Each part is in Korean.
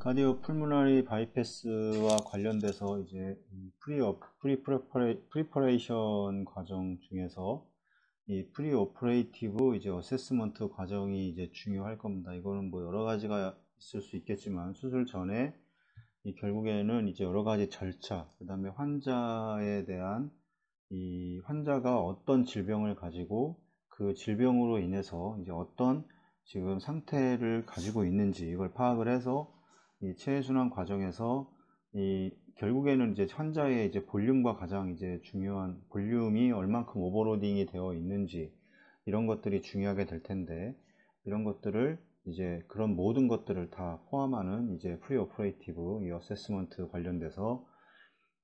카디오 풀모나리 바이패스와 관련돼서 이제 프리퍼레이션 과정 중에서 이 프리오퍼레이티브 이제 어세스먼트 과정이 이제 중요할 겁니다. 이거는 뭐 여러 가지가 있을 수 있겠지만 수술 전에 결국에는 이제 여러 가지 절차, 그 다음에 환자에 대한 이 환자가 어떤 질병을 가지고 그 질병으로 인해서 이제 어떤 지금 상태를 가지고 있는지 이걸 파악을 해서 이 체해순환 과정에서 결국에는 이제 환자의 이제 볼륨과 가장 이제 중요한 볼륨이 얼만큼 오버로딩이 되어 있는지 이런 것들이 중요하게 될 텐데, 이런 것들을 이제 그런 모든 것들을 다 포함하는 이제 프리오퍼레이티브 이 어세스먼트 관련돼서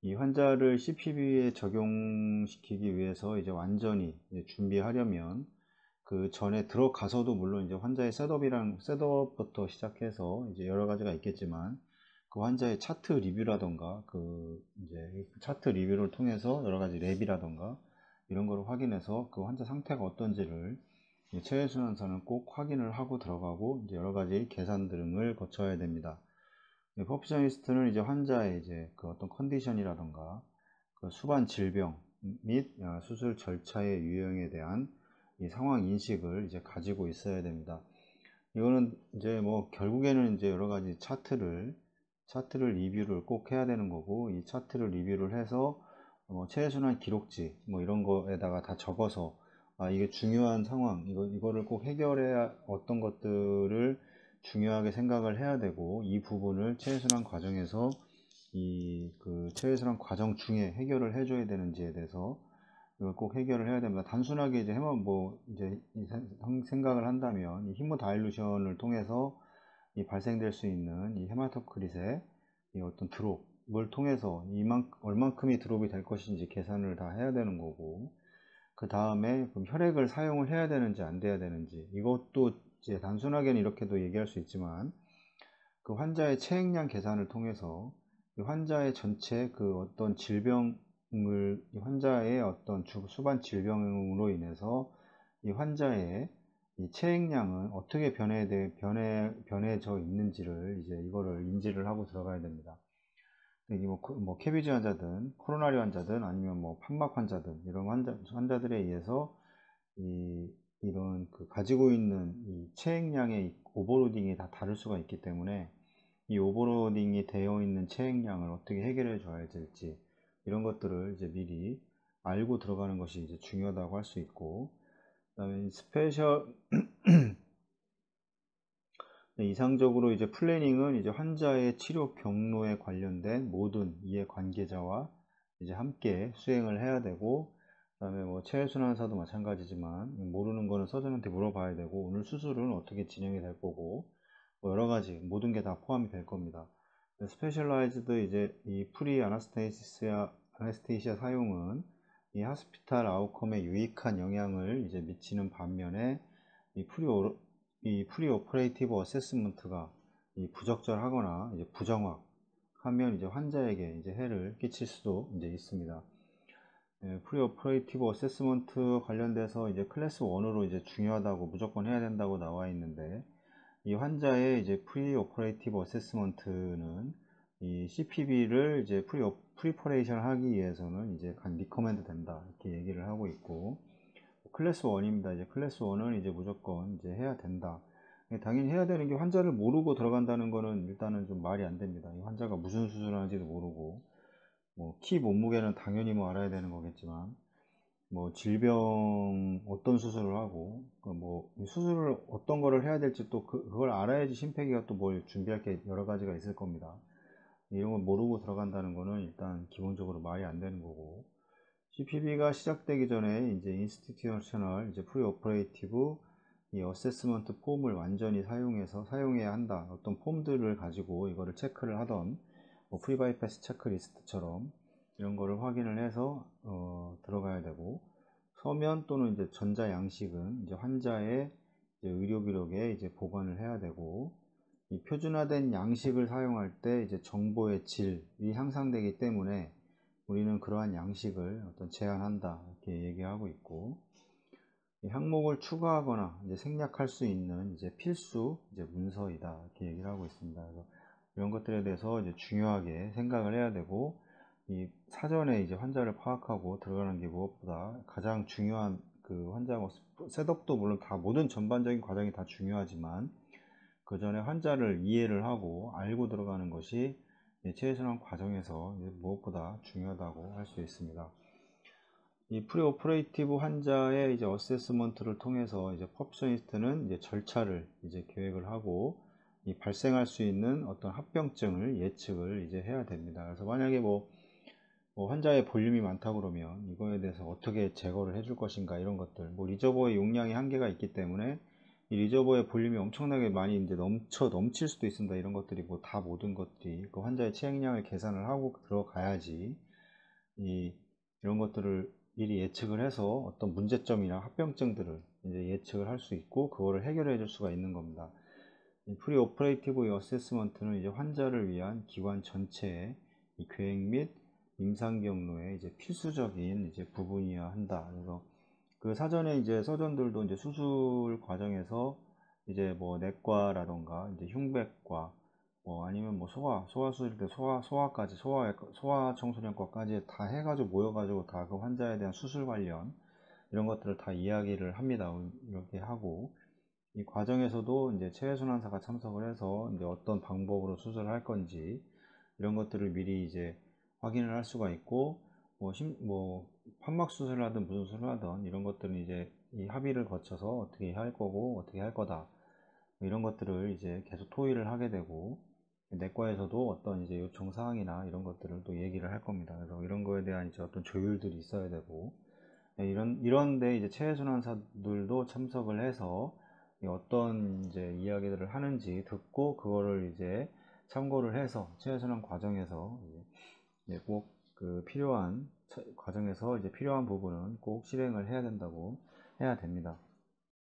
이 환자를 CPB에 적용시키기 위해서 이제 완전히 이제 준비하려면 그 전에 들어가서도 물론 이제 환자의 셋업부터 시작해서 이제 여러 가지가 있겠지만 그 환자의 차트 리뷰라던가 그 이제 차트 리뷰를 통해서 여러 가지 랩이라던가 이런 거를 확인해서 그 환자 상태가 어떤지를 체외순환사는 꼭 확인을 하고 들어가고 이제 여러 가지 계산 등을 거쳐야 됩니다. 퍼피셔니스트는 이제 환자의 이제 그 어떤 컨디션이라던가 그 수반 질병 및 수술 절차의 유형에 대한 이 상황 인식을 이제 가지고 있어야 됩니다. 이거는 이제 뭐 결국에는 이제 여러 가지 차트를 리뷰를 꼭 해야 되는 거고, 이 차트를 리뷰를 해서 체해순환 기록지 뭐 이런 거에다가 다 적어서 이게 중요한 상황, 이거를 꼭 해결해야 어떤 것들을 중요하게 생각을 해야 되고, 이 부분을 체해순환 과정에서 그 체해순환 과정 중에 해결을 해줘야 되는지에 대해서 이걸 꼭 해결을 해야 됩니다. 단순하게 이제 생각을 한다면 이 히모다일루션을 통해서 발생될 수 있는 이 헤마토크릿의 이 어떤 드롭을 통해서 얼만큼이 드롭이 될 것인지 계산을 다 해야 되는 거고, 그 다음에 그럼 혈액을 사용을 해야 되는지 안 돼야 되는지, 이것도 이제 단순하게는 이렇게도 얘기할 수 있지만 그 환자의 체액량 계산을 통해서 이 환자의 전체 그 어떤 환자의 어떤 수반 질병으로 인해서 이 환자의 이 체액량은 어떻게 변해져 있는지를 이제 이거를 인지를 하고 들어가야 됩니다. 이게 뭐 캐비지 환자든 코로나리 환자든 아니면 뭐 판막 환자든 이런 환자들에 의해서 이런 그 가지고 있는 이 체액량의 오버로딩이 다 다를 수가 있기 때문에 이 오버로딩이 되어 있는 체액량을 어떻게 해결해 줘야 될지 이런 것들을 이제 미리 알고 들어가는 것이 이제 중요하다고 할 수 있고, 그다음에 이상적으로 이제 플래닝은 이제 환자의 치료 경로에 관련된 모든 이해관계자와 이제 함께 수행을 해야 되고, 그다음에 뭐 체외순환사도 마찬가지지만 모르는 거는 서전한테 물어봐야 되고, 오늘 수술은 어떻게 진행이 될 거고 뭐 여러 가지 모든 게 다 포함이 될 겁니다. 스페셜라이즈드 이제 이 프리 아나스테이시아 사용은 이 하스피탈 아웃컴에 유익한 영향을 이제 미치는 반면에 이 프리오퍼레이티브 어세스먼트가 부적절하거나 이제 부정확하면 이제 환자에게 이제 해를 끼칠 수도 이제 있습니다. 프리오퍼레이티브 어세스먼트 관련돼서 이제 클래스 1으로 이제 중요하다고 무조건 해야 된다고 나와 있는데, 이 환자의 이제 프리오퍼레이티브 어세스먼트는 이 CPB를 이제 프리퍼레이션 하기 위해서는 이제 리커멘드 된다 이렇게 얘기를 하고 있고, 클래스 1입니다. 이제 클래스 1은 이제 무조건 이제 해야 된다. 당연히 해야 되는 게, 환자를 모르고 들어간다는 거는 일단은 좀 말이 안 됩니다. 이 환자가 무슨 수술을 하는지도 모르고, 뭐 키 몸무게는 당연히 뭐 알아야 되는 거겠지만, 뭐 질병 어떤 수술을 하고 뭐 수술을 어떤 거를 해야 될지 또 그걸 알아야지 심폐기가 또 뭘 준비할 게 여러 가지가 있을 겁니다. 이런 걸 모르고 들어간다는 거는 일단 기본적으로 말이 안 되는 거고, CPB가 시작되기 전에 이제 인스티튜셔널 이제 프리오퍼레이티브 이 어세스먼트 폼을 완전히 사용해야 한다. 어떤 폼들을 가지고 이거를 체크를 하던 뭐 프리바이패스 체크리스트처럼 이런 거를 확인을 해서 들어가야 되고, 서면 또는 이제 전자 양식은 이제 환자의 이제 의료 기록에 이제 보관을 해야 되고, 이 표준화된 양식을 사용할 때 이제 정보의 질이 향상되기 때문에 우리는 그러한 양식을 어떤 제한한다 이렇게 얘기하고 있고, 이 항목을 추가하거나 이제 생략할 수 있는 이제 필수 이제 문서이다 이렇게 얘기를 하고 있습니다. 그래서 이런 것들에 대해서 이제 중요하게 생각을 해야 되고, 이 사전에 이제 환자를 파악하고 들어가는 게 무엇보다 가장 중요한 그 환자 셋업도 물론 다 모든 전반적인 과정이 다 중요하지만 그 전에 환자를 이해를 하고 알고 들어가는 것이 체외순환 과정에서 무엇보다 중요하다고 할 수 있습니다. 이 프리오퍼레이티브 환자의 이제 어세스먼트를 통해서 이제 퍼퓨셔니스트는 이제 절차를 이제 계획을 하고 이 발생할 수 있는 어떤 합병증을 예측을 이제 해야 됩니다. 그래서 만약에 뭐 환자의 볼륨이 많다 그러면 이거에 대해서 어떻게 제거를 해줄 것인가 이런 것들, 뭐 리저버의 용량이 한계가 있기 때문에 이 리저버의 볼륨이 엄청나게 많이 이제 넘칠 수도 있습니다. 이런 것들이 뭐 다 모든 것들이 그 환자의 체액량을 계산을 하고 들어가야지 이런 것들을 미리 예측을 해서 어떤 문제점이나 합병증들을 이제 예측을 할 수 있고 그거를 해결해 줄 수가 있는 겁니다. 이 프리오퍼레이티브 어세스먼트는 이제 환자를 위한 기관 전체의 이 계획 및 임상 경로의 이제 필수적인 이제 부분이어야 한다. 그래서 그 사전에 이제 서전들도 이제 수술 과정에서 이제 뭐 내과라던가 이제 흉백과 뭐 아니면 뭐 소아 수술 때 소아까지 소아 청소년과까지 다 해가지고 모여가지고 다 그 환자에 대한 수술 관련 이런 것들을 다 이야기를 합니다. 이렇게 하고 이 과정에서도 이제 체외순환사가 참석을 해서 이제 어떤 방법으로 수술을 할 건지 이런 것들을 미리 이제 확인을 할 수가 있고 뭐 판막 수술을 하든 무슨 수술을 하든 이런 것들은 이제 이 합의를 거쳐서 어떻게 할 거고 어떻게 할 거다 이런 것들을 이제 계속 토의를 하게 되고 내과에서도 어떤 이제 요청 사항이나 이런 것들을 또 얘기를 할 겁니다. 그래서 이런 거에 대한 이제 어떤 조율들이 있어야 되고 이런데 이제 체외순환사들도 참석을 해서 어떤 이제 이야기들을 하는지 듣고 그거를 이제 참고를 해서 체외순환 과정에서 꼭 그 필요한 과정에서 이제 필요한 부분은 꼭 실행을 해야 된다고 해야 됩니다.